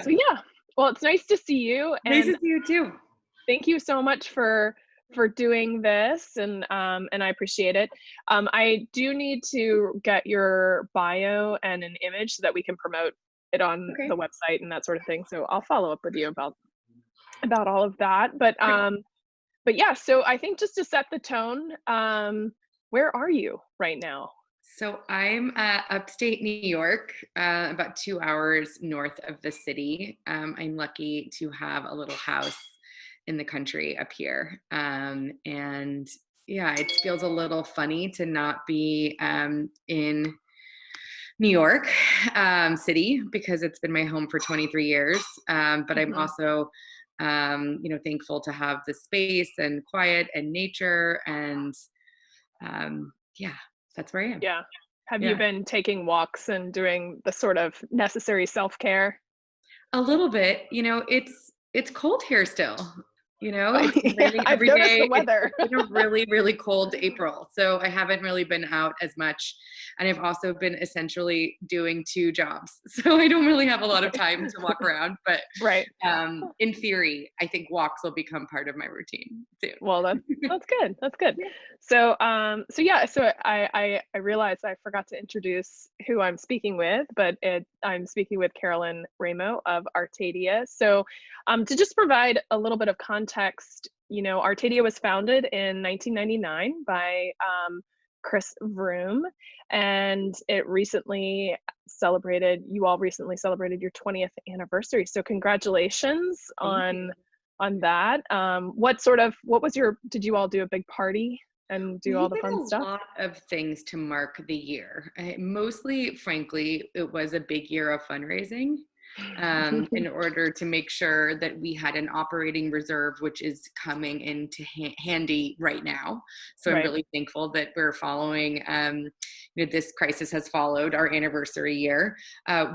So yeah, well, it's nice to see you, Nice to and see you too. thank you so much for doing this, and I appreciate it. I do need to get your bio and an image so that we can promote it on Okay, the website and that sort of thing. So I'll follow up with you about all of that. great. But yeah, so I think just to set the tone, where are you right now? So I'm upstate New York, about 2 hours north of the city. I'm lucky to have a little house in the country up here. And yeah, it feels a little funny to not be in New York City because it's been my home for 23 years. But I'm Mhm. also, thankful to have the space and quiet and nature. And yeah, that's where I am. Yeah. Have you Yeah. been taking walks and doing the sort of necessary self-care? A little bit, it's cold here still. Oh, It's yeah, raining I've every noticed the day. weather. It's been a really, really cold April. So I haven't really been out as much. And I've also been essentially doing two jobs. So I don't really have a lot of time to walk around. But Right. in theory, I think walks will become part of my routine soon. Well, that's good. That's good. Yeah. So yeah, so I realized I forgot to introduce who I'm speaking with, but I'm speaking with Carolyn Ramo of Artadia. So, to just provide a little bit of context, Artadia was founded in 1999 by Chris Vroom, and you all recently celebrated your 20th anniversary. So congratulations Thank you. on that. Did you all do a big party and do We all the did fun a stuff? lot of things to mark the year. Mostly, frankly, it was a big year of fundraising in order to make sure that we had an operating reserve, which is coming into handy right now. So I'm Right. really thankful that we're following, this crisis has followed our anniversary year.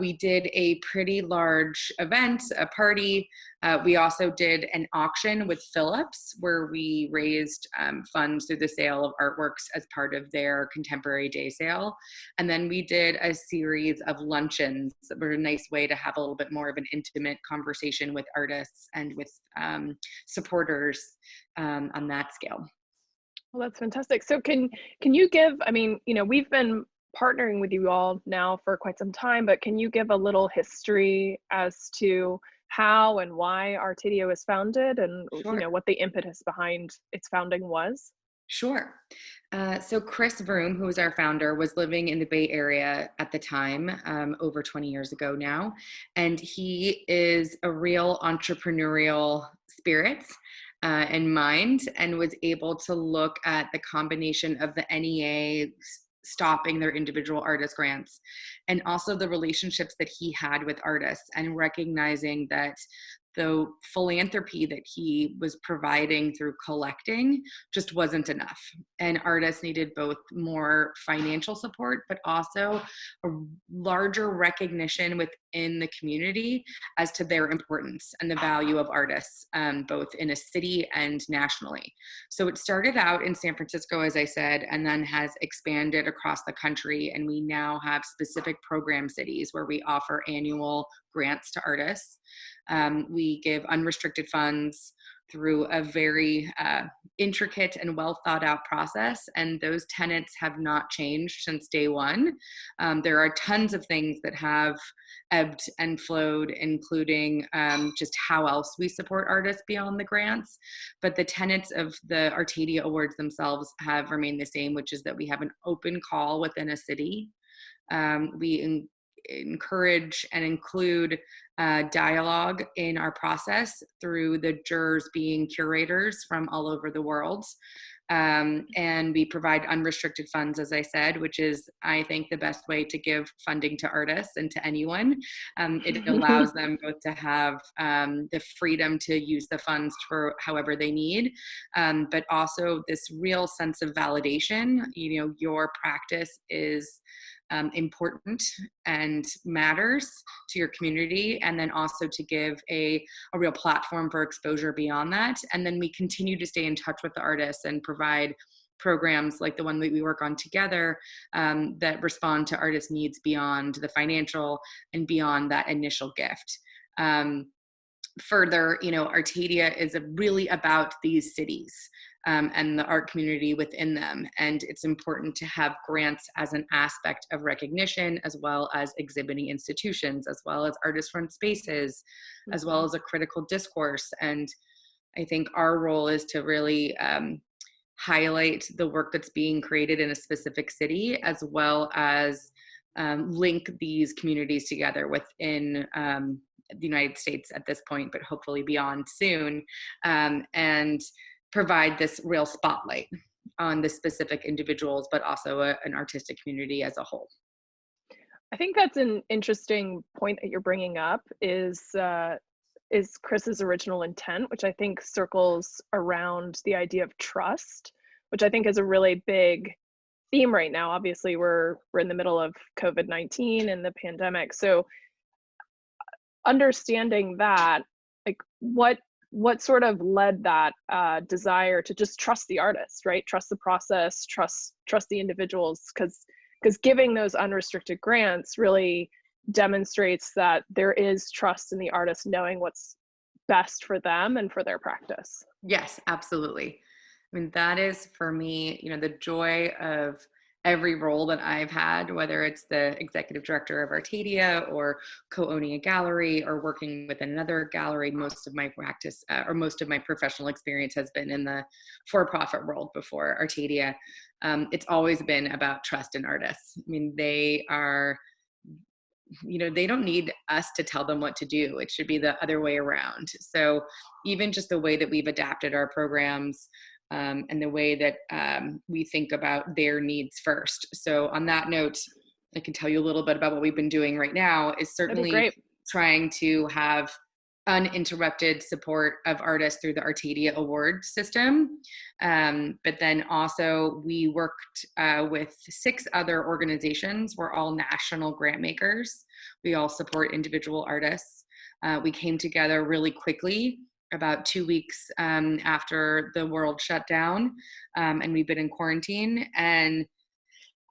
We did a pretty large event, a party. We also did an auction with Phillips where we raised funds through the sale of artworks as part of their contemporary day sale. And then we did a series of luncheons that were a nice way to have a little bit more of an intimate conversation with artists and with supporters on that scale. Well, that's fantastic. So can you give, I mean, we've been partnering with you all now for quite some time, but can you give a little history as to how and why Artadia was founded and Sure. what the impetus behind its founding was? Sure. So Chris Vroom, who was our founder, was living in the Bay Area at the time, over 20 years ago now. And he is a real entrepreneurial spirit and mind, and was able to look at the combination of the NEA stopping their individual artist grants and also the relationships that he had with artists, and recognizing that the philanthropy that he was providing through collecting just wasn't enough. And artists needed both more financial support, but also a larger recognition within the community as to their importance and the value of artists, both in a city and nationally. So it started out in San Francisco, as I said, and then has expanded across the country. And we now have specific program cities where we offer annual grants to artists. We give unrestricted funds through a very intricate and well thought out process, and those tenets have not changed since day one. There are tons of things that have ebbed and flowed, including just how else we support artists beyond the grants. But the tenets of the Artadia Awards themselves have remained the same, which is that we have an open call within a city. We encourage and include dialogue in our process through the jurors being curators from all over the world. And we provide unrestricted funds, as I said, which is, I think, the best way to give funding to artists and to anyone. It allows them both to have the freedom to use the funds for however they need, but also this real sense of validation. Your practice is important and matters to your community, and then also to give a real platform for exposure beyond that. And then we continue to stay in touch with the artists and provide programs like the one that we work on together, that respond to artists' needs beyond the financial and beyond that initial gift. Further, Artadia is really about these cities and the art community within them. And it's important to have grants as an aspect of recognition, as well as exhibiting institutions, as well as artist-run spaces, as well as a critical discourse. And I think our role is to really highlight the work that's being created in a specific city, as well as link these communities together within the United States at this point, but hopefully beyond soon, and provide this real spotlight on the specific individuals, but also an artistic community as a whole. I think that's an interesting point that you're bringing up is Chris's original intent, which I think circles around the idea of trust, which I think is a really big theme right now. Obviously, we're in the middle of COVID-19 and the pandemic, so understanding that, like, what sort of led that desire to just trust the artist, right? Trust the process, trust the individuals, because giving those unrestricted grants really demonstrates that there is trust in the artist knowing what's best for them and for their practice. Yes, absolutely. I mean, that is for me, the joy of every role that I've had, whether it's the executive director of Artadia or co-owning a gallery or working with another gallery. Most of my practice or most of my professional experience has been in the for-profit world before Artadia. It's always been about trust in artists. I mean, they are, they don't need us to tell them what to do. It should be the other way around. So even just the way that we've adapted our programs, and the way that we think about their needs first. So on that note, I can tell you a little bit about what we've been doing right now is certainly trying to have uninterrupted support of artists through the Artadia award system. But then also we worked with 6 other organizations. We're all national grant makers. We all support individual artists. We came together really quickly about 2 weeks after the world shut down, and we've been in quarantine, and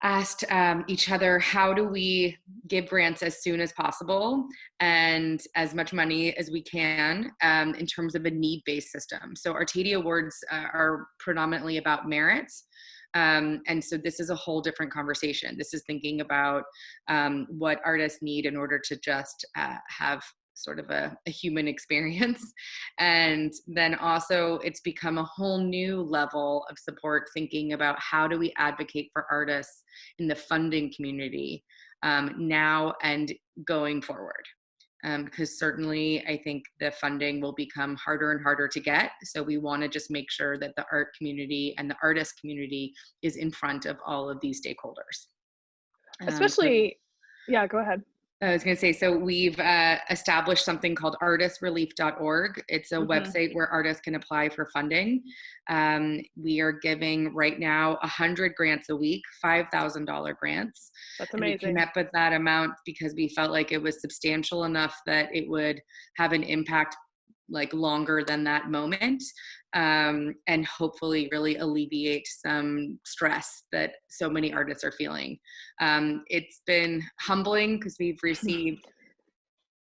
asked each other, how do we give grants as soon as possible and as much money as we can in terms of a need-based system. So Artadia awards are predominantly about merits. And so this is a whole different conversation. This is thinking about what artists need in order to just have sort of a human experience. And then also it's become a whole new level of support, thinking about how do we advocate for artists in the funding community now and going forward. Because certainly I think the funding will become harder and harder to get. So we want to just make sure that the art community and the artist community is in front of all of these stakeholders. Especially, yeah, go ahead. I was going to say, so we've established something called artistrelief.org. It's a website where artists can apply for funding. We are giving right now 100 grants a week, $5,000 grants. That's amazing. And we came up with that amount because we felt like it was substantial enough that it would have an impact like longer than that moment, and hopefully really alleviate some stress that so many artists are feeling. It's been humbling because we've received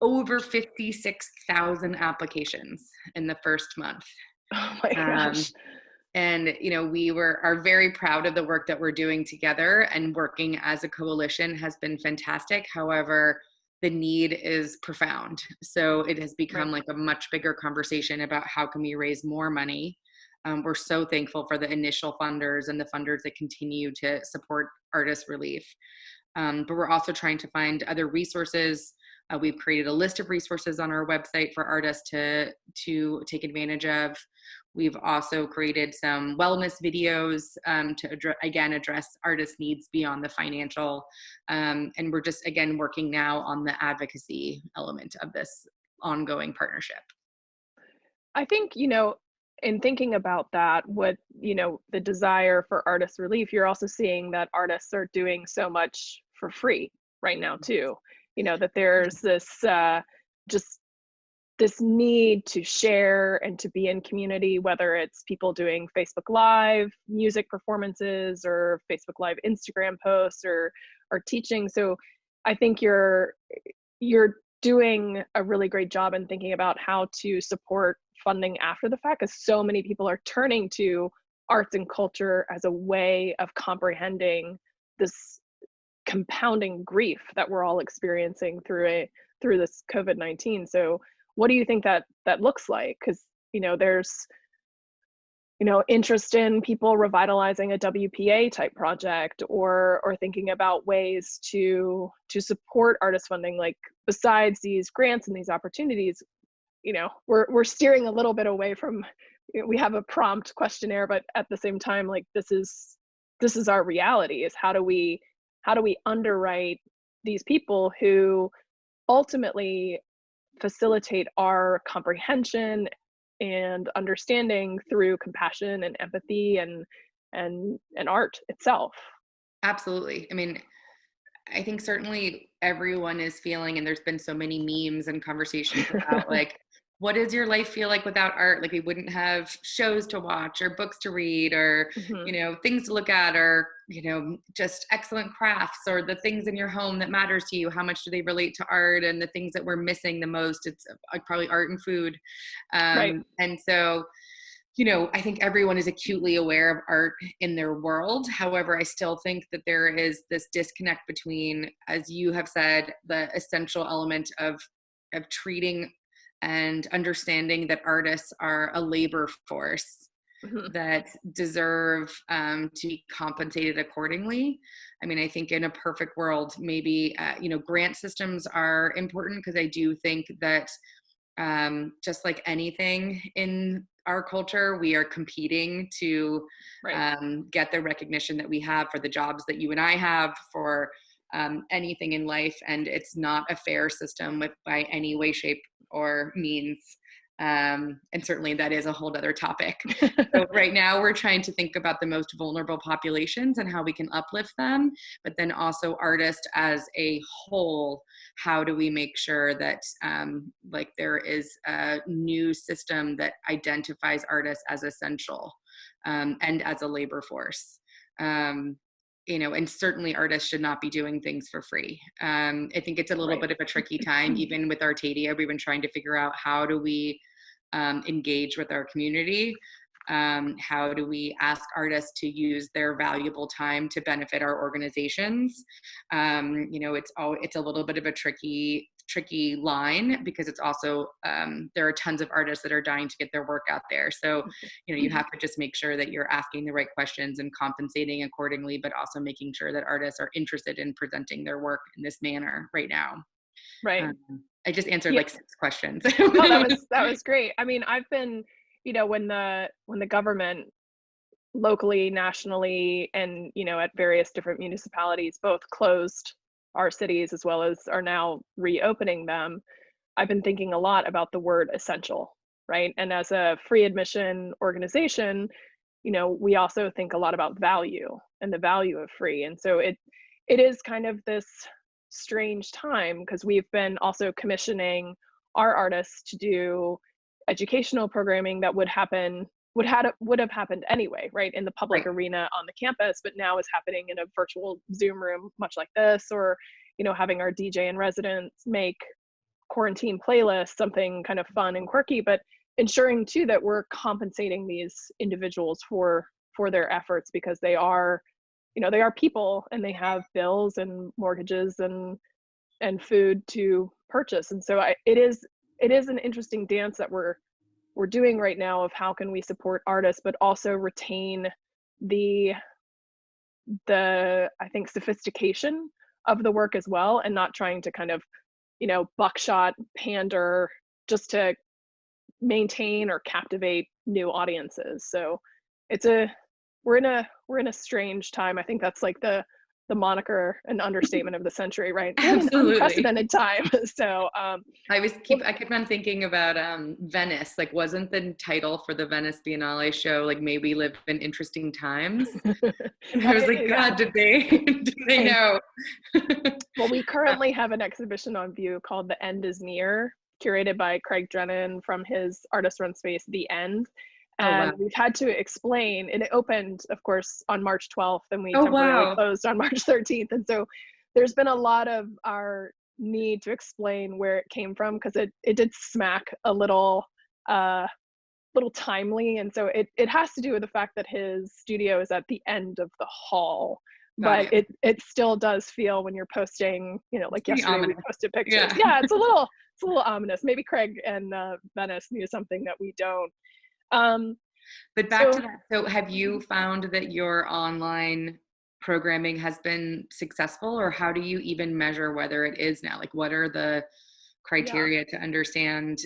over 56,000 applications in the first month. Oh my gosh. And we are very proud of the work that we're doing together, and working as a coalition has been fantastic. However, the need is profound. So it has become like a much bigger conversation about how can we raise more money. We're so thankful for the initial funders and the funders that continue to support Artist Relief. But we're also trying to find other resources. We've created a list of resources on our website for artists to take advantage of. We've also created some wellness videos to address artists' needs beyond the financial. And we're just, again, working now on the advocacy element of this ongoing partnership. I think, in thinking about that, what, the desire for Artist Relief, you're also seeing that artists are doing so much for free right now too. That there's this just this need to share and to be in community, whether it's people doing Facebook Live music performances or Facebook Live Instagram posts or teaching. So I think you're doing a really great job in thinking about how to support funding after the fact, because so many people are turning to arts and culture as a way of comprehending this compounding grief that we're all experiencing through this COVID-19. So what do you think that looks like? Because there's interest in people revitalizing a WPA type project, or thinking about ways to support artist funding, like besides these grants and these opportunities. We're steering a little bit away from, we have a prompt questionnaire, but at the same time, like this is our reality, is how do we underwrite these people who ultimately facilitate our comprehension and understanding through compassion and empathy and art itself. Absolutely. I mean, I think certainly everyone is feeling, and there's been so many memes and conversations about like, what does your life feel like without art? Like we wouldn't have shows to watch or books to read or, things to look at, or, just excellent crafts, or the things in your home that matters to you. How much do they relate to art? And the things that we're missing the most, it's probably art and food. Right. And so, I think everyone is acutely aware of art in their world. However, I still think that there is this disconnect between, as you have said, the essential element of treating and understanding that artists are a labor force that deserve to be compensated accordingly. I mean, I think in a perfect world, maybe, grant systems are important, because I do think that just like anything in our culture, we are competing to get the recognition that we have for the jobs that you and I have, for anything in life. And it's not a fair system by any way, shape, or means. And certainly that is a whole other topic. So right now we're trying to think about the most vulnerable populations and how we can uplift them, but then also artists as a whole. How do we make sure that there is a new system that identifies artists as essential and as a labor force? And certainly artists should not be doing things for free. I think it's a little bit of a tricky time. Even with Artadia, we've been trying to figure out, how do we engage with our community? How do we ask artists to use their valuable time to benefit our organizations? It's a little bit of a tricky line, because it's also there are tons of artists that are dying to get their work out there. So you have to just make sure that you're asking the right questions and compensating accordingly, but also making sure that artists are interested in presenting their work in this manner right now. Right. I just answered like 6 questions. Oh, that was great. I mean, I've been, when the government locally, nationally, and at various different municipalities both closed our cities as well as are now reopening them, I've been thinking a lot about the word essential, right? And as a free admission organization, we also think a lot about value and the value of free. And so it is kind of this strange time, because we've been also commissioning our artists to do educational programming that would have happened anyway, right, in the public arena on the campus, but now is happening in a virtual Zoom room, much like this, or having our DJ in residence make quarantine playlists something kind of fun and quirky, but ensuring too that we're compensating these individuals for their efforts, because they are people, and they have bills and mortgages and food to purchase. And so it is an interesting dance that we're doing right now, of how can we support artists but also retain the I think sophistication of the work as well, and not trying to kind of buckshot pander just to maintain or captivate new audiences. So we're in a strange time. I think that's like the moniker and understatement of the century, right? We're in an unprecedented time. So I kept on thinking about Venice. Like, wasn't the title for the Venice Biennale show like, "May we live in interesting times"? And I was like, God, did they know? Well, we currently have an exhibition on view called "The End Is Near," curated by Craig Drennan from his artist run space The End. And we've had to explain, and it opened, of course, on March 12th, and we temporarily closed on March 13th. And so there's been a lot of our need to explain where it came from, because it did smack a uh little timely, and so it has to do with the fact that his studio is at the end of the hall. Got But it. it still does feel, when you're posting, It's like pretty yesterday we ominous. posted pictures. Yeah. Yeah, it's a little ominous. Maybe Craig and Venice knew something that we don't. Um, But back to so that. So have you found that your online programming has been successful, or how do you even measure whether it is now? Like, what are the yeah. criteria to understand,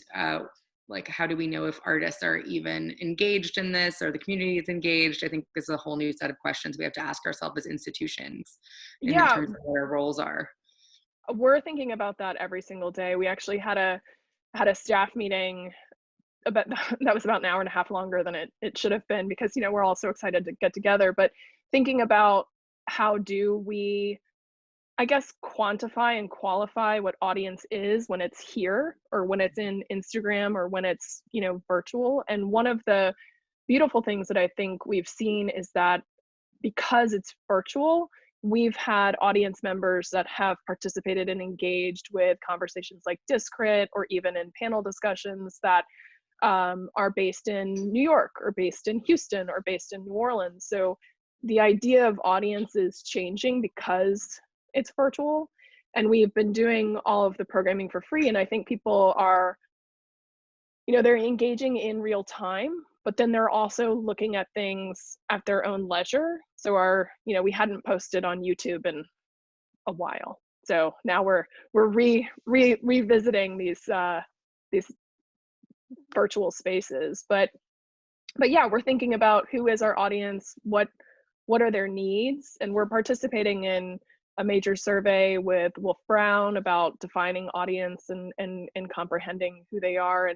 like, how do we know if artists are even engaged in this, or the community is engaged? I think this is a whole new set of questions we have to ask ourselves as institutions in Yeah, terms of what our roles are. we're thinking about that every single day. We actually had a staff meeting about that was about an hour and a half longer than it should have been, because we're all so excited to get together. But thinking about, how do we, I guess, quantify and qualify what audience is when it's here, or when it's in Instagram, or when it's virtual. And one of the beautiful things that I think we've seen is that, because it's virtual, we've had audience members that have participated and engaged with conversations like Discrit, or even in panel discussions that are based in New York, or based in Houston, or based in New Orleans. So the idea of audience is changing because it's virtual, and we've been doing all of the programming for free. And I think people are, they're engaging in real time, but then they're also looking at things at their own leisure. So we hadn't posted on YouTube in a while. So now we're revisiting these virtual spaces. But yeah, we're thinking about who is our audience, what are their needs, and we're participating in a major survey with Wolf Brown about defining audience, and comprehending who they are.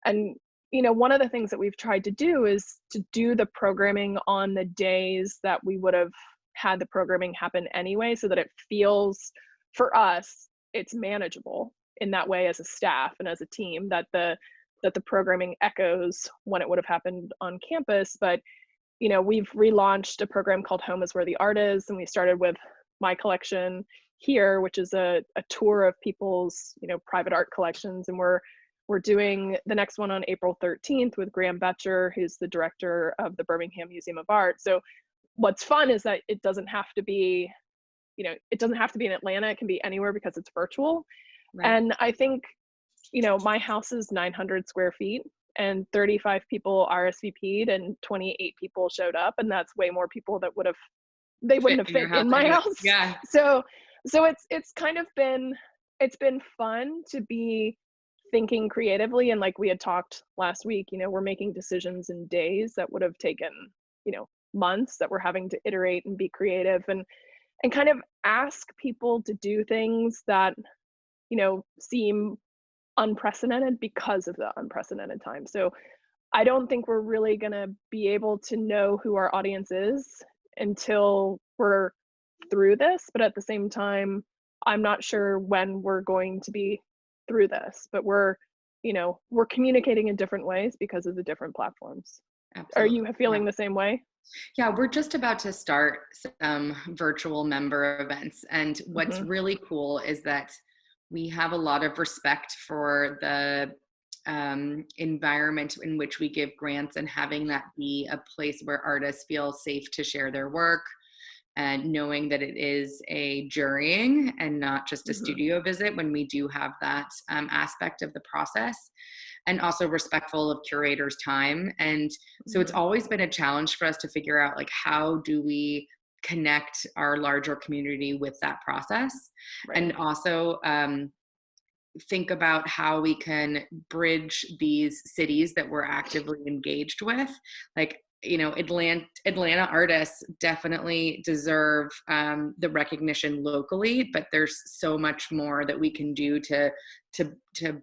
And one of the things that we've tried to do is to do the programming on the days that we would have had the programming happen anyway, so that it feels, for us, it's manageable in that way, as a staff and as a team, that the programming echoes when it would have happened on campus. But we've relaunched a program called Home is Where the Art Is, and we started with my collection here, which is a tour of people's private art collections. And we're doing the next one on April 13th with Graham Betcher, who's the director of the Birmingham Museum of Art. So what's fun is that it doesn't have to be in Atlanta. It can be anywhere, because it's virtual. Right. And I think my house is 900 square feet, and 35 people RSVP'd, and 28 people showed up, and that's way more people that wouldn't Fit have in your fit house in my anyway. house. Yeah. So it's kind of been, it's been fun to be thinking creatively. And like we had talked last week, we're making decisions in days that would have taken months, that we're having to iterate and be creative, and kind of ask people to do things that seem unprecedented because of the unprecedented time. So I don't think we're really going to be able to know who our audience is until we're through this. But at the same time, I'm not sure when we're going to be through this. But we're communicating in different ways because of the different platforms. Are Absolutely. you feeling the same way? Yeah, we're just about to start some virtual member events. And what's Mm-hmm. really cool is that we have a lot of respect for the environment in which we give grants, and having that be a place where artists feel safe to share their work, and knowing that it is a jurying and not just a Mm-hmm. studio visit when we do have that aspect of the process, and also respectful of curators' time. And so it's Mm-hmm. always been a challenge for us to figure out, like, how do we connect our larger community with that process, Right. and also think about how we can bridge these cities that we're actively engaged with. Like, Atlanta artists definitely deserve the recognition locally, but there's so much more that we can do to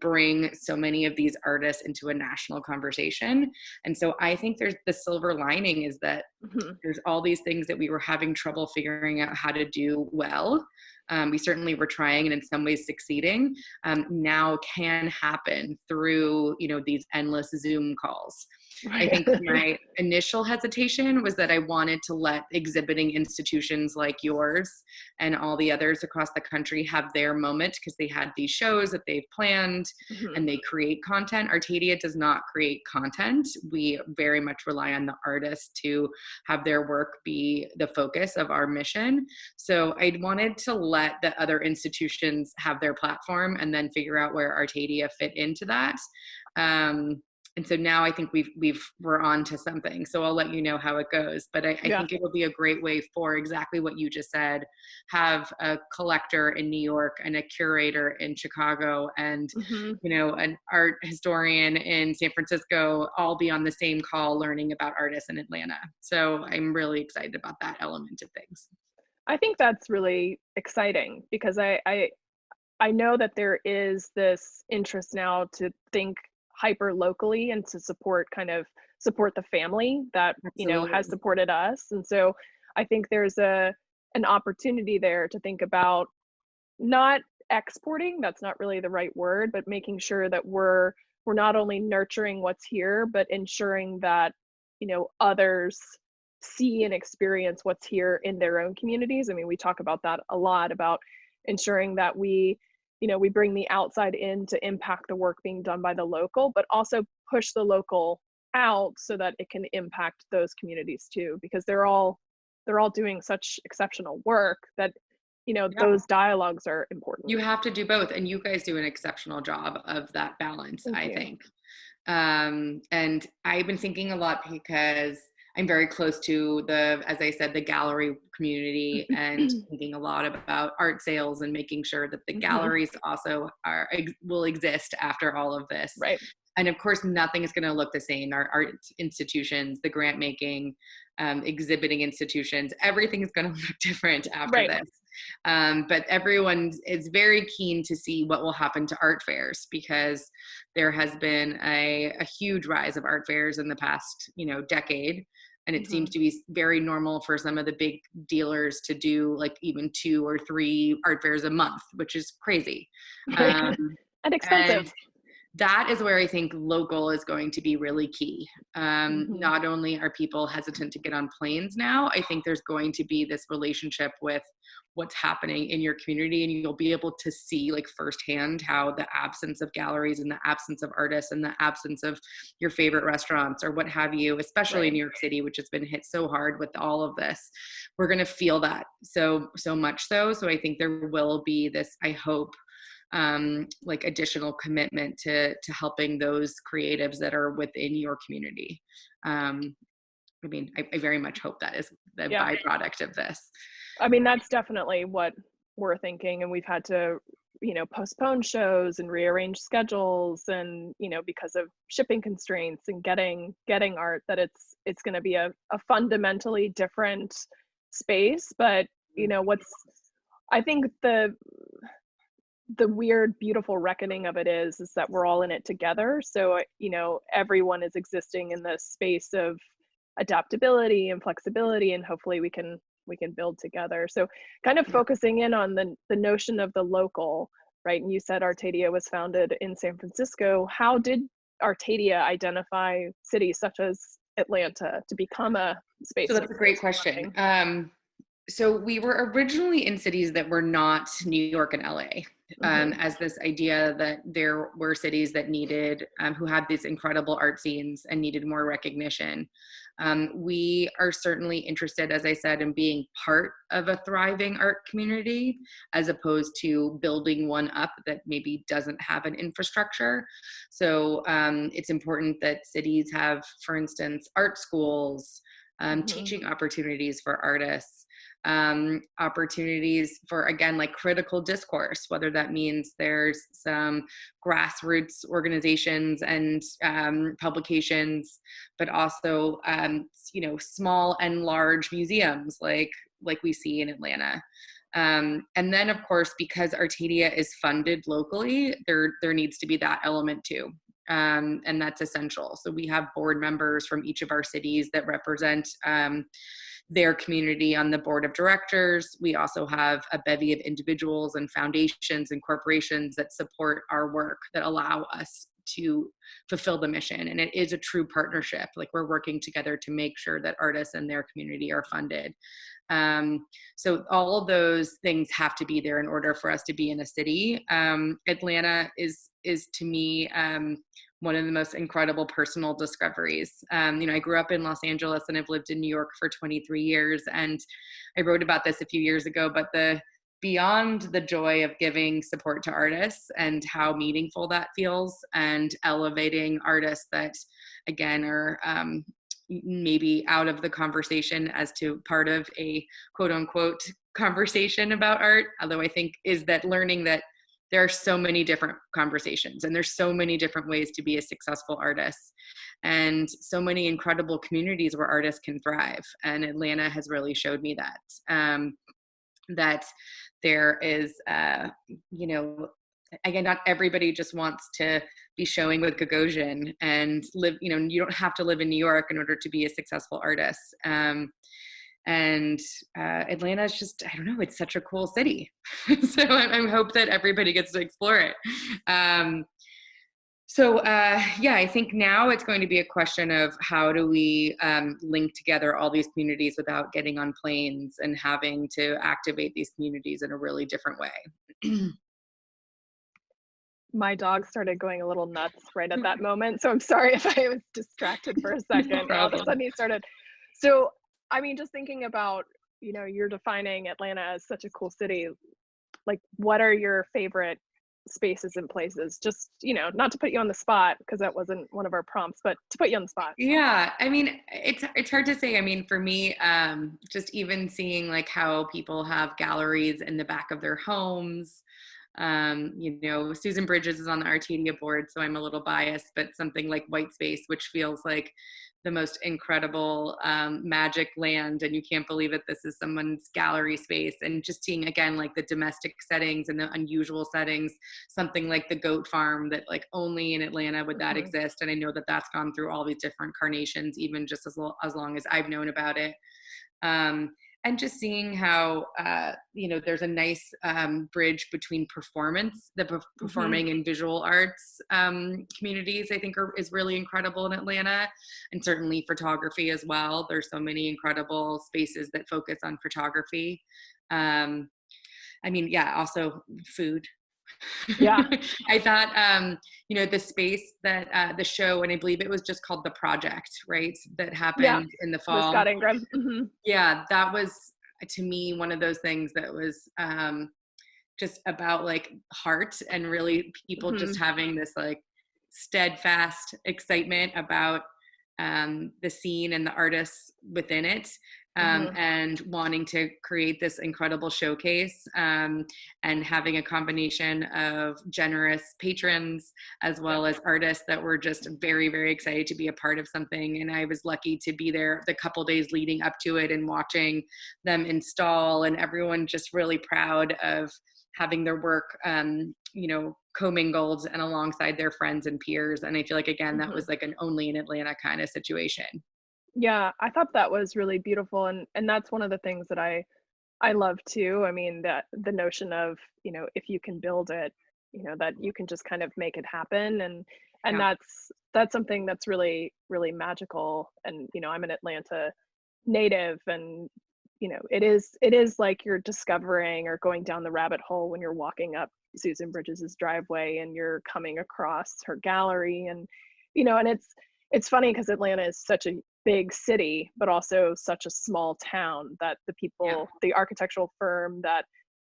bring so many of these artists into a national conversation. And so I think there's the silver lining is that Mm-hmm. there's all these things that we were having trouble figuring out how to do well. we certainly were trying and in some ways succeeding, now can happen through, these endless Zoom calls. I think my initial hesitation was that I wanted to let exhibiting institutions like yours and all the others across the country have their moment, because they had these shows that they've planned and they create content. Artadia does not create content. We very much rely on the artists to have their work be the focus of our mission. So I wanted to let the other institutions have their platform and then figure out where Artadia fit into that. And so now I think we're on to something. So I'll let you know how it goes. But I think it will be a great way for exactly what you just said, have a collector in New York and a curator in Chicago and, an art historian in San Francisco all be on the same call learning about artists in Atlanta. So I'm really excited about that element of things. I think that's really exciting because I know that there is this interest now to think hyper locally and to support the family that has supported us. And so I think there's an opportunity there to think about not exporting, that's not really the right word, but making sure that we're not only nurturing what's here, but ensuring that others see and experience what's here in their own communities. I mean, we talk about that a lot, about ensuring that we bring the outside in to impact the work being done by the local, but also push the local out so that it can impact those communities too, because they're all doing such exceptional work that those dialogues are important. You have to do both, and you guys do an exceptional job of that balance. Thank I you. think. And I've been thinking a lot because I'm very close to as I said, the gallery community and thinking a lot about art sales and making sure that the galleries also will exist after all of this. Right. And of course, nothing is going to look the same. Our art institutions, the grant making, exhibiting institutions, everything is going to look different after this. But everyone is very keen to see what will happen to art fairs, because there has been a huge rise of art fairs in the past, decade. And it seems to be very normal for some of the big dealers to do like even 2 or 3 art fairs a month, which is crazy. And expensive. And that is where I think local is going to be really key. Not only are people hesitant to get on planes now, I think there's going to be this relationship with what's happening in your community, and you'll be able to see like firsthand how the absence of galleries and the absence of artists and the absence of your favorite restaurants or what have you, especially in New York City, which has been hit so hard with all of this, we're going to feel that so much so. So I think there will be this, I hope, like additional commitment to helping those creatives that are within your community. I mean, I very much hope that is the byproduct of this. I mean, that's definitely what we're thinking, and we've had to, postpone shows and rearrange schedules, and because of shipping constraints and getting art, that it's going to be a fundamentally different space. But I think the weird, beautiful reckoning of it is that we're all in it together. So, everyone is existing in this space of adaptability and flexibility, and hopefully we can build together. So kind of focusing in on the notion of the local, right? And you said Artadia was founded in San Francisco. How did Artadia identify cities such as Atlanta to become a space? So that's a great question. So we were originally in cities that were not New York and LA, as this idea that there were cities that needed, who had these incredible art scenes and needed more recognition. We are certainly interested, as I said, in being part of a thriving art community, as opposed to building one up that maybe doesn't have an infrastructure. So it's important that cities have, for instance, art schools, teaching opportunities for artists, opportunities for, again, like critical discourse, whether that means there's some grassroots organizations and publications, but also small and large museums like we see in Atlanta. And then, of course, because Artadia is funded locally, there needs to be that element too. And that's essential. So we have board members from each of our cities that represent their community on the board of directors. We also have a bevy of individuals and foundations and corporations that support our work, that allow us to fulfill the mission. And it is a true partnership. Like, we're working together to make sure that artists and their community are funded. So all of those things have to be there in order for us to be in a city. Atlanta is to me, one of the most incredible personal discoveries. I grew up in Los Angeles and I've lived in New York for 23 years. And I wrote about this a few years ago, but beyond the joy of giving support to artists and how meaningful that feels, and elevating artists that, again, are maybe out of the conversation as to part of a quote unquote conversation about art, although I think is that learning that there are so many different conversations and there's so many different ways to be a successful artist, and so many incredible communities where artists can thrive. And Atlanta has really showed me that, that there is, again, not everybody just wants to be showing with Gagosian and live, you don't have to live in New York in order to be a successful artist. And Atlanta is just, I don't know, it's such a cool city. So I hope that everybody gets to explore it. I think now it's going to be a question of how do we link together all these communities without getting on planes and having to activate these communities in a really different way. My dog started going a little nuts right at that moment. So I'm sorry if I was distracted for a second. No All of a sudden he started. So, just thinking about, you're defining Atlanta as such a cool city. Like, what are your favorite spaces and places? Just, not to put you on the spot, because that wasn't one of our prompts, but to put you on the spot. Yeah, it's hard to say. For me, just even seeing like how people have galleries in the back of their homes. Susan Bridges is on the Artadia board, so I'm a little biased, but something like White Space, which feels like the most incredible magic land, and you can't believe it, this is someone's gallery space. And just seeing, again, like the domestic settings and the unusual settings, something like the goat farm that like only in Atlanta would that exist. And I know that that's gone through all these different carnations, even just as long as I've known about it. And just seeing how, there's a nice bridge between performance, the performing and visual arts communities, I think is really incredible in Atlanta, and certainly photography as well. There's so many incredible spaces that focus on photography. Also food. Yeah. I thought, the space that the show, and I believe it was just called The Project, right? That happened in the fall. With Scott Ingram. Mm-hmm. Yeah, that was, to me, one of those things that was just about like heart, and really people just having this like steadfast excitement about the scene and the artists within it. And wanting to create this incredible showcase, and having a combination of generous patrons as well as artists that were just very, very excited to be a part of something. And I was lucky to be there the couple days leading up to it and watching them install, and everyone just really proud of having their work, commingled and alongside their friends and peers. And I feel like, again, that was like an only in Atlanta kind of situation. Yeah, I thought that was really beautiful, and that's one of the things that I love too. That the notion of, if you can build it, that you can just kind of make it happen, and that's something that's really, really magical. And I'm an Atlanta native, and it is like you're discovering or going down the rabbit hole when you're walking up Susan Bridges's driveway and you're coming across her gallery, and and it's funny because Atlanta is such a big city, but also such a small town, that the people, the architectural firm that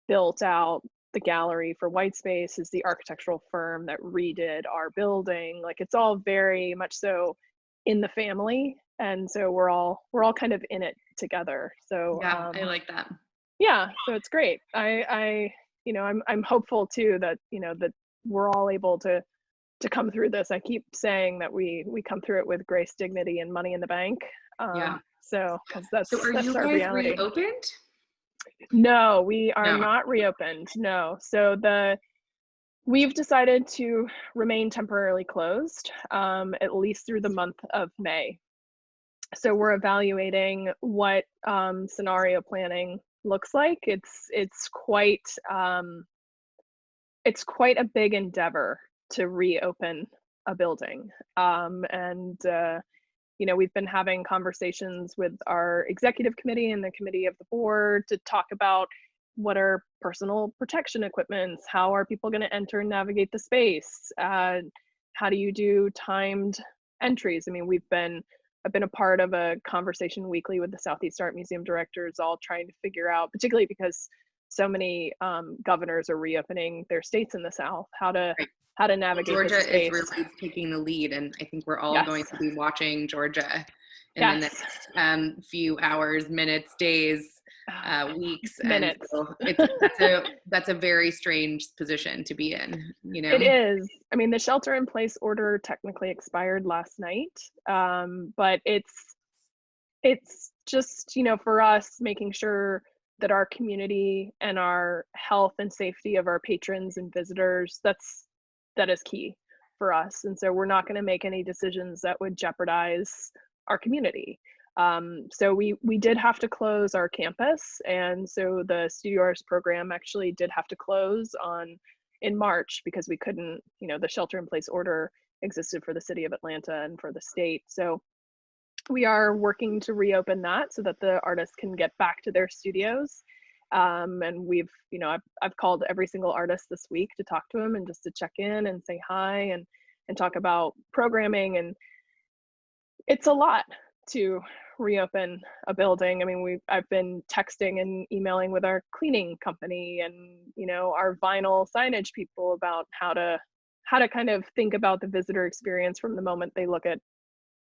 built out the gallery for White Space is the architectural firm that redid our building. Like, it's all very much so in the family, and so we're all kind of in it together. So I like that. Yeah, so it's great. I'm hopeful too that that we're all able to come through this. I keep saying that we come through it with grace, dignity, and money in the bank. So because that's are that's you our guys reality. reopened? No, we are not reopened. No. So We've decided to remain temporarily closed, at least through the month of May. So we're evaluating what scenario planning looks like. It's quite a big endeavor to reopen a building, and we've been having conversations with our executive committee and the committee of the board to talk about what are personal protection equipments, how are people going to enter and navigate the space, how do you do timed entries. I mean, I've been a part of a conversation weekly with the Southeast Art Museum directors, all trying to figure out, particularly because so many governors are reopening their states in the South, how to Right. navigate Georgia this space. is really taking the lead, and I think we're all Yes. going to be watching Georgia in the Yes. next few hours, minutes, days, weeks. Minutes. And so that's a very strange position to be in, you know? It is. I mean, the shelter in place order technically expired last night, but it's just, for us, making sure that our community and our health and safety of our patrons and visitors, that is key for us. And so we're not going to make any decisions that would jeopardize our community. So we did have to close our campus, and so the studio arts program actually did have to close in March because we couldn't, the shelter in place order existed for the city of Atlanta and for the state. So we are working to reopen that so that the artists can get back to their studios. And I've called every single artist this week to talk to them and just to check in and say hi and talk about programming. And it's a lot to reopen a building. I mean, I've been texting and emailing with our cleaning company and, our vinyl signage people about how to kind of think about the visitor experience from the moment they look at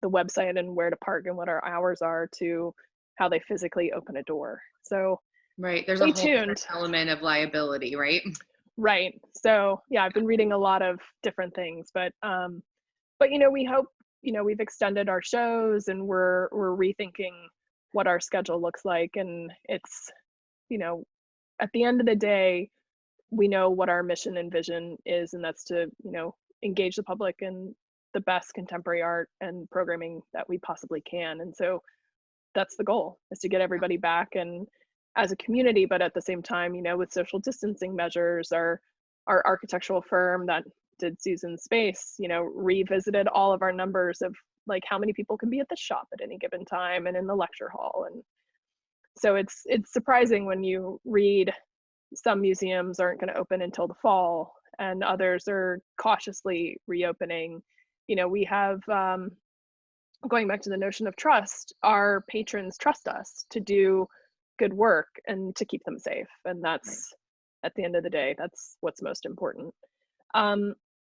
the website and where to park and what our hours are to how they physically open a door. So right, there's stay a whole tuned. element of liability, right? Right. So yeah, I've been reading a lot of different things, but we hope, we've extended our shows and we're rethinking what our schedule looks like. And it's, at the end of the day, we know what our mission and vision is, and that's to, engage the public in the best contemporary art and programming that we possibly can. And so that's the goal, is to get everybody back and as a community, but at the same time, with social distancing measures, our architectural firm that did Susan Space, revisited all of our numbers of like how many people can be at the shop at any given time and in the lecture hall. And so it's surprising when you read some museums aren't going to open until the fall and others are cautiously reopening. We have, going back to the notion of trust, our patrons trust us to do good work and to keep them safe. And that's, at the end of the day, that's what's most important.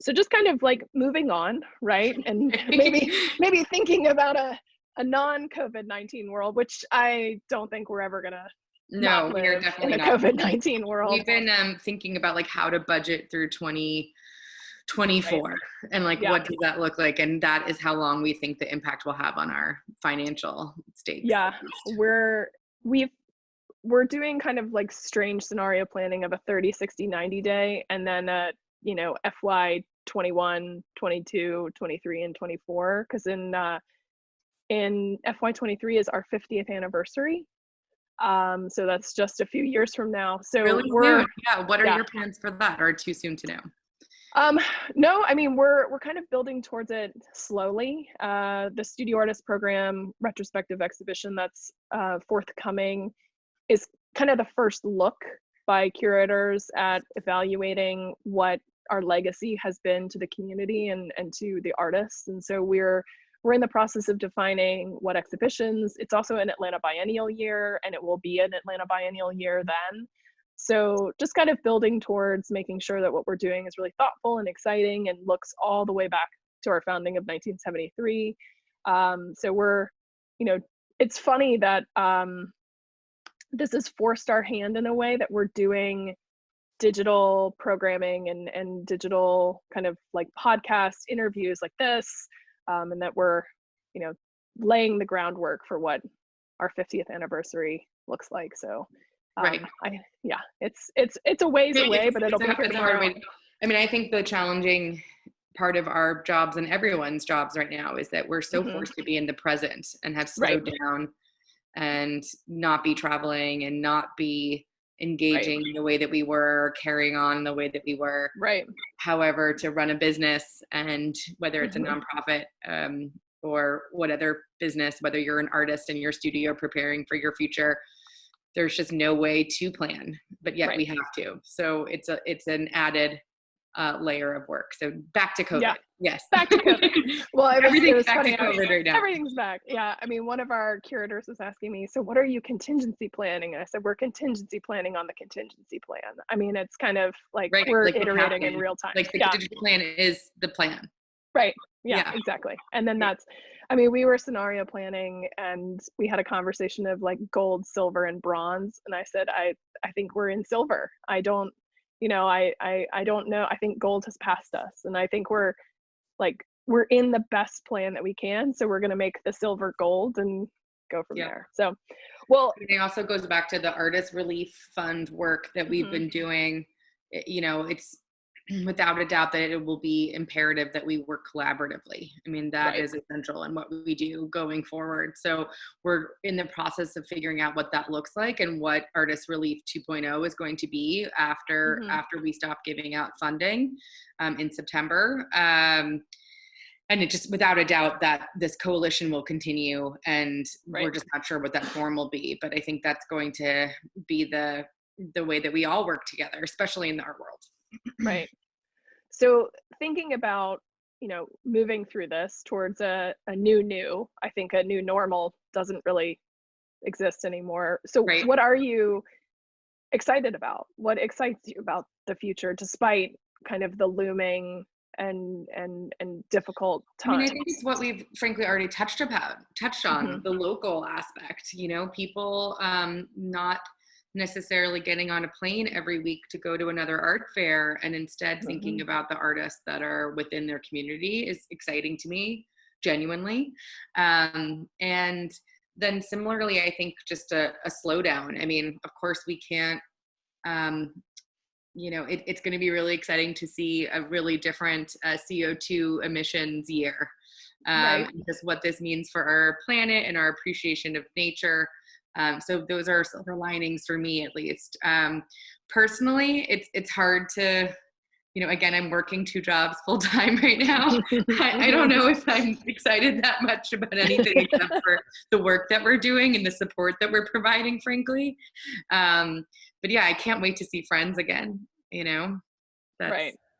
So just kind of like moving on, right? And maybe thinking about a non-COVID-19 world, which I don't think we're ever gonna No, we are definitely in a not. COVID-19 world. We've been thinking about like how to budget through 2024 right. And like what does that look like, and that is how long we think the impact will have on our financial stakes. Yeah, we're doing kind of like strange scenario planning of a 30, 60, 90 day, and then FY 21, 22, 23, and 24, because in FY 23 is our 50th anniversary. So that's just a few years from now. So really soon. Yeah. What are your plans for that, or too soon to know? No, I mean, we're kind of building towards it slowly. The Studio Artist Program retrospective exhibition that's forthcoming is kind of the first look by curators at evaluating what our legacy has been to the community and to the artists. And so we're in the process of defining what exhibitions. It's also an Atlanta Biennial year, and it will be an Atlanta Biennial year then. So just kind of building towards making sure that what we're doing is really thoughtful and exciting and looks all the way back to our founding of 1973. So we're, it's funny that this has forced our hand in a way that we're doing digital programming and digital kind of like podcast interviews like this, and that we're, laying the groundwork for what our 50th anniversary looks like. So right. it's a ways away, but it'll be here tomorrow. I mean, I think the challenging part of our jobs and everyone's jobs right now is that we're so forced to be in the present and have slowed down and not be traveling and not be engaging in the way that we were, carrying on the way that we were. Right. However, to run a business, and whether it's a nonprofit or what other business, whether you're an artist in your studio preparing for your future, there's just no way to plan, but yet we have to. So it's an added layer of work. So back to COVID. Yeah. Yes. Back to COVID. Well, everything's back to COVID right now. Everything's back. Yeah. I mean, one of our curators was asking me, so what are you contingency planning? And I said, we're contingency planning on the contingency plan. I mean, it's kind of like we're iterating in real time. Like the contingency plan is the plan. Right. Yeah, exactly. And then we were scenario planning, and we had a conversation of like gold, silver, and bronze. And I said, I think we're in silver. I don't know. I think gold has passed us. And I think we're in the best plan that we can. So we're going to make the silver gold and go from there. So, well, it also goes back to the artist relief fund work that we've been doing. It's without a doubt that it will be imperative that we work collaboratively. I mean, that is essential in what we do going forward. So we're in the process of figuring out what that looks like and what Artist Relief 2.0 is going to be after we stop giving out funding in September. And it just, without a doubt, that this coalition will continue, and we're just not sure what that form will be. But I think that's going to be the way that we all work together, especially in the art world. Right. So thinking about, moving through this towards a new, I think a new normal doesn't really exist anymore. So what are you excited about? What excites you about the future, despite kind of the looming and difficult times? I mean, I think it's what we've frankly already touched on, the local aspect, people not necessarily getting on a plane every week to go to another art fair, and instead thinking about the artists that are within their community is exciting to me, genuinely. And then similarly, I think just a slowdown. I mean, of course we can't, it's going to be really exciting to see a really different CO2 emissions year. Just what this means for our planet and our appreciation of nature. So those are silver linings for me, at least. Personally, it's hard to, again, I'm working 2 jobs full time right now. I don't know if I'm excited that much about anything except for the work that we're doing and the support that we're providing, frankly. But yeah, I can't wait to see friends again.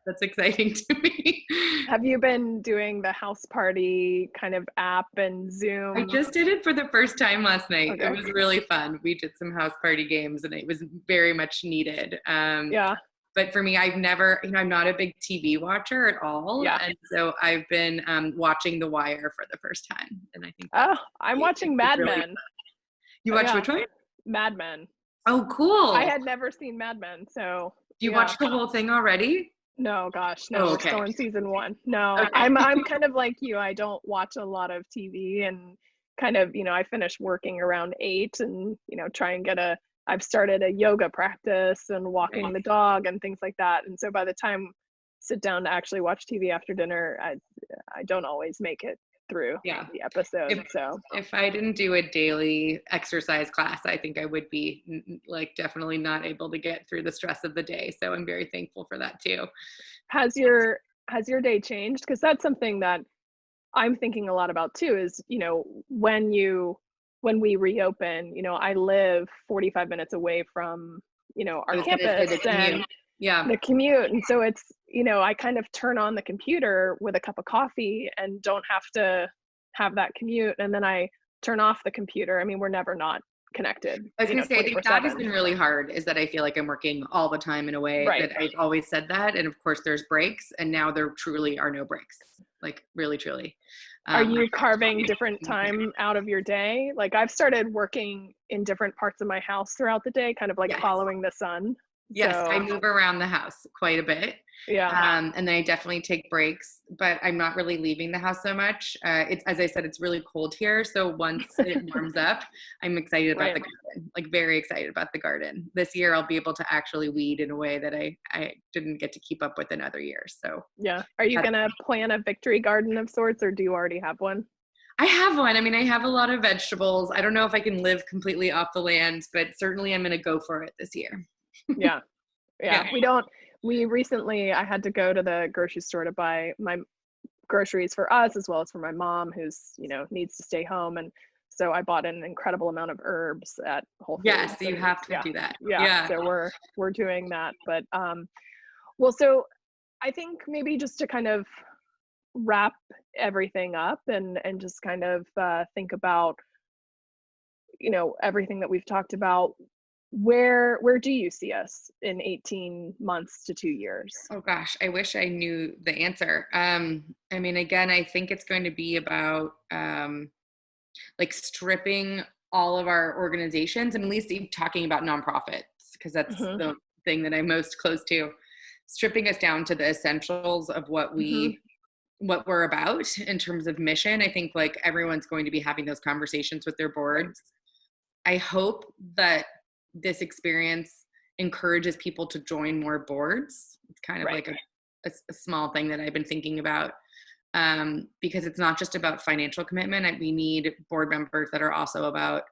That's exciting to me. Have you been doing the house party kind of app and Zoom? I just did it for the first time last night. Okay. It was really fun. We did some house party games, and it was very much needed. But for me, I've never, I'm not a big TV watcher at all. Yeah. And so I've been watching The Wire for the first time. And I think I'm watching Mad Men. Fun. You watch which one? Mad Men. Oh, cool. I had never seen Mad Men, so. You watched the whole thing already? No, gosh, no. Oh, okay. Still in season 1. No, okay. I'm kind of like you. I don't watch a lot of TV, and kind of, I finish working around 8, and try and I've started a yoga practice and walking the dog and things like that. And so by the time I sit down to actually watch TV after dinner, I don't always make it through the episode. If I didn't do a daily exercise class, I think I would be definitely not able to get through the stress of the day. So I'm very thankful for that too. Has your day changed? Because that's something that I'm thinking a lot about too, is, when we reopen, I live 45 minutes away from, our campus and the commute. And so it's, I kind of turn on the computer with a cup of coffee and don't have to have that commute. And then I turn off the computer. I mean, we're never not connected. I was going to say, I think that has been really hard, is that I feel like I'm working all the time in a way that I've always said that. And of course there's breaks, and now there truly are no breaks, really, truly. Are you carving different time out of your day? I've started working in different parts of my house throughout the day, kind of following the sun. Yes, I So move around the house quite a bit. yeah, And then I definitely take breaks, but I'm not really leaving the house so much. It's, as I said, it's really cold here. So once it warms up, I'm excited about right. the garden, like very excited about the garden. This year I'll be able to actually weed in a way that I didn't get to keep up with in other years. So Yeah. Are you that's, gonna plant a victory garden of sorts, or do you already have one? I have one. I mean, I have a lot of vegetables. I don't know if I can live completely off the land, but certainly I'm going to go for it this year. Yeah. Yeah. Yeah. We recently, I had to go to the grocery store to buy my groceries for us as well as for my mom, who's, needs to stay home. And so I bought an incredible amount of herbs at Whole Yes, Foods. you And have to yeah, do that. yeah. Yeah. So we're doing that. But well, so I think maybe just to kind of wrap everything up and just kind of think about, everything that we've talked about. Where do you see us in 18 months to 2 years? Oh gosh, I wish I knew the answer. I mean, again, I think it's going to be about like stripping all of our organizations, and at least talking about nonprofits, because that's Hmm. the thing that I'm most close to, stripping us down to the essentials of Hmm. what we're about in terms of mission. I think like everyone's going to be having those conversations with their Right. boards. I hope that this experience encourages people to join more boards. It's kind of Right. like a small thing that I've been thinking about, because it's not just about financial commitment. We need board members that are also about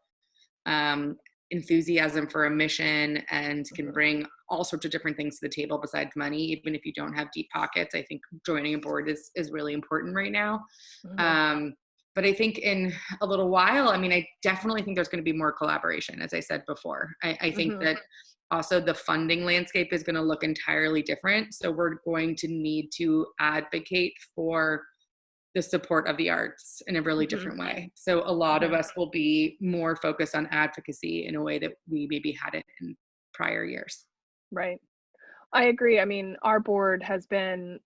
um, enthusiasm for a mission and can Mhm. bring all sorts of different things to the table besides money. Even if you don't have deep pockets, I think joining a board is really important right now. Mhm. Um, but I think in a little while, I mean, I definitely think there's going to be more collaboration, as I said before. I think Mhm. that also the funding landscape is going to look entirely different. So we're going to need to advocate for the support of the arts in a really Mhm. different way. So a lot of Mhm. us will be more focused on advocacy in a way that we maybe hadn't in prior years. Right. I agree. I mean, our board has been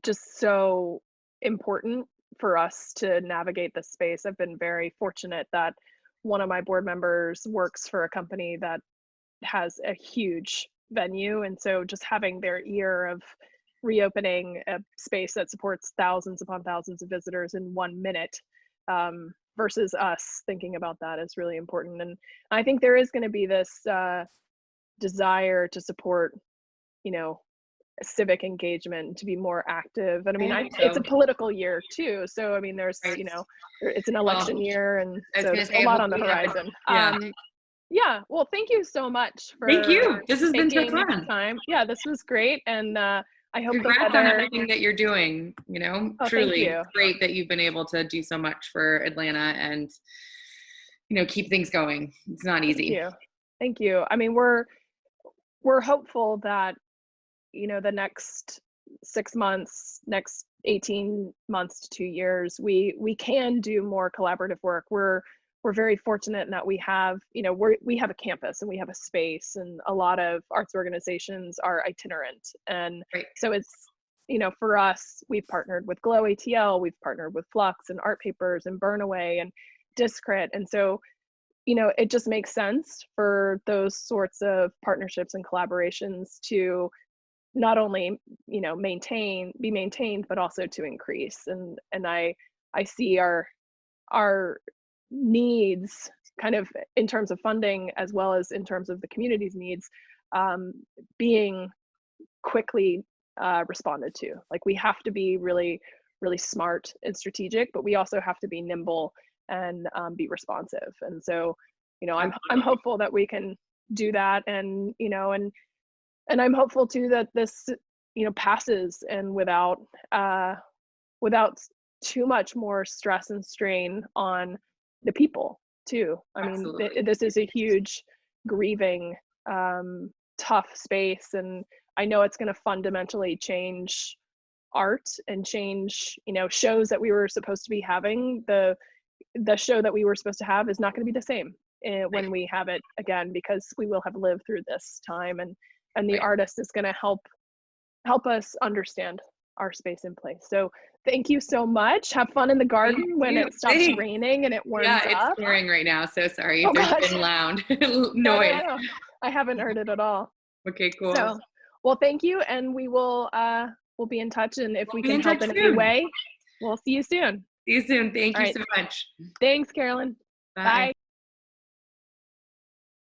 just so important for us to navigate this space. I've been very fortunate that one of my board members works for a company that has a huge venue, and so just having their ear of reopening a space that supports thousands upon thousands of visitors in 1 minute, versus us thinking about that is really important. And I think there is going to be this desire to support, you know civic engagement, to be more active. And I I mean, hope it's a so. political year too, so I mean, there's, Right. it's an Well, election year, and I was so going there's to a say, I lot hope on the we have it. horizon. Yeah. Yeah, well, thank you so much Thank for you. This has been so taking fun. time. Yeah, this was great, and I hope the Congrats on weather. everything that you're doing. Oh, thank Truly, you. it's great that you've been able to do so much for Atlanta and, keep things going. It's not Thank easy. you. Thank you. I mean, we're hopeful that, the next 6 months, next 18 months to 2 years, we can do more collaborative work. We're very fortunate in that we have, we have a campus and we have a space, and a lot of arts organizations are itinerant. And Right. so it's, for us, we've partnered with Glow ATL, we've partnered with Flux and Art Papers and Burnaway and Discrit. And so, it just makes sense for those sorts of partnerships and collaborations to not only, be maintained, but also to increase. And I see our needs, kind of in terms of funding as well as in terms of the community's needs, um, being quickly responded to. Like, we have to be really, really smart and strategic, but we also have to be nimble and be responsive. And so, I'm hopeful that we can do that. And and I'm hopeful too that this, passes, and without too much more stress and strain on the people too. I mean, Absolutely. this is a huge grieving, um, tough space, and I know it's going to fundamentally change art and change, shows that we were supposed to be having. The show that we were supposed to have is not going to be the same Right. when we have it again, because we will have lived through this time, and the Right. artist is going to help us understand our space in place. So thank you so much. Have fun in the Thank garden when you. it stops Thanks. raining and it warms Yeah, it's up. pouring right now. So sorry if Oh there's gosh. been loud No, no, noise. no. I haven't heard it at all. Okay, cool. So, well, thank you, and we'll be in touch, and if we We'll be can in help touch in any soon. way, we'll see you soon. See you soon. Thank All you right. so much. Thanks, Carolyn. Bye. Bye.